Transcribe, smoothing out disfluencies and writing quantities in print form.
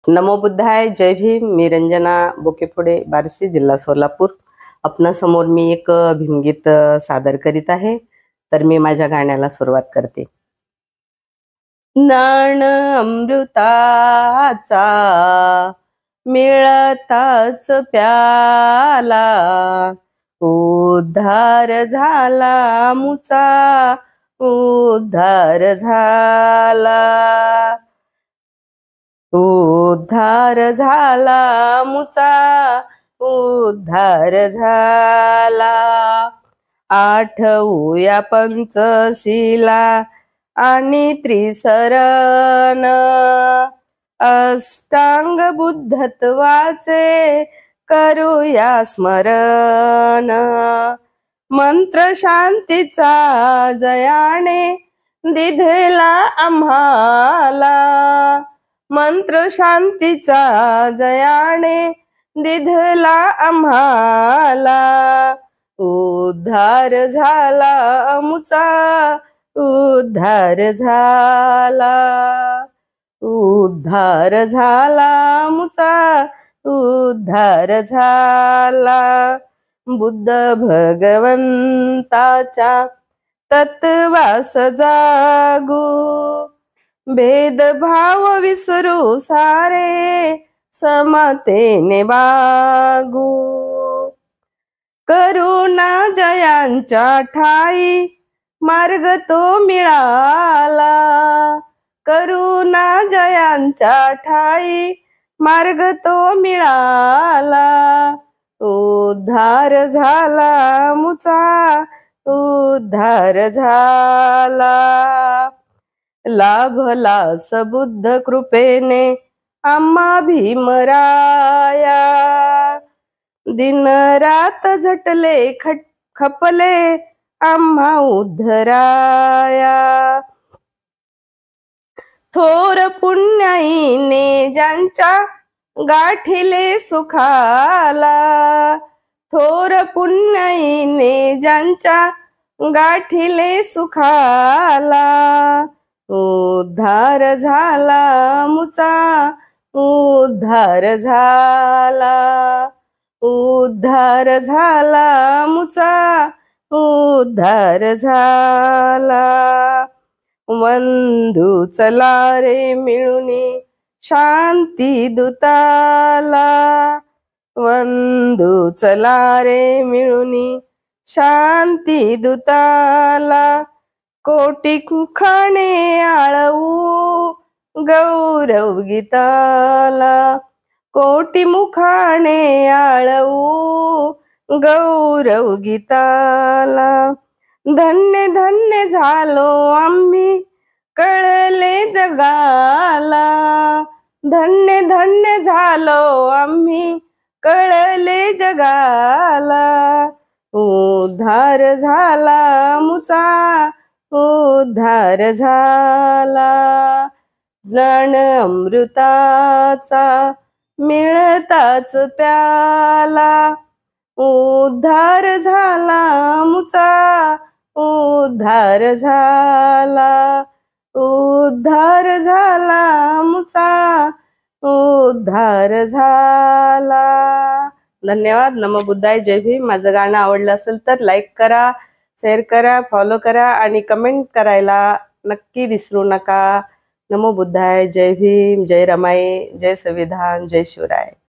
नमो बुद्धाय, जय भीम। मी रंजना बोकेफोडे, बार्शी, जिल्हा सोलापूर। आपणा समोर मी एक भीमगीत सादर करीत आहे। तर मी माझ्या गाण्याला सुरुवात करते। ज्ञान अमृताचा मिळताच प्याला, उद्धार झाला मुचा, उद्धार झाला, उद्धार झाला मुचा, उद्धार झाला। आठवूया पंचशिला आणि त्रिसरण, अष्टांग बुद्धत्वाचे करूया स्मरण। मंत्र शांतीचा जयाने दिधेला आम्हाला, मंत्र शांतीचा जयाने दिधला आम्हाला। उद्धार झाला मुचा, उद्धार झाला, उद्धार झाला मुचा, उद्धार झाला। बुद्ध भगवंताच्या तत्वास जागू, भेदभाव विसरू सारे समतेने वागू। करुणा जयांच्या ठाई मार्ग तो मिळाला, करुणा जयांच्या ठाई मार्ग तो मिळाला। उद्धार झाला मुचा, उद्धार झाला। लाभला सबुद्ध कृपेने आम्हा भीमराया, दिन रात झटले खपले आम्हा उद्धराया। थोर पुण्याईने ज्यांच्या गाठिले सुखाला, थोर पुण्याईने ज्यांच्या गाठिले सुखाला। उद्धार झाला मुचा, उद्धार झाला, उद्धार झाला मुचा, उद्धार झाला। वंधू चला रे मिळूनी शांती दूताला, वंधू चला रे मिळूनी शांती दूताला। कोटी मुखाने आळवू गौरव गीताला, कोटी मुखाने आळवू गौरव गीताला। धन्य धन्य झालो आम्ही कळले जगाला, धन्य धन्य झालो आम्ही कळले जगाला। उद्धार झाला मुचा, उद्धार झाला। ज्ञान अमृताचा मिळताच प्याला, उद्धार झाला मुचा, उद्धार झाला, उद्धार झाला मुचा, उद्धार झाला। धन्यवाद। नमो बुद्धाय, जय भीम। माझं गाणं आवडलं असेल तर लाईक करा, शेअर करा, फॉलो करा आणि कमेंट करायला नक्की विसरू नका। नमो बुद्धाय, जय भीम, जय रमाई, जय संविधान, जय शिवराय।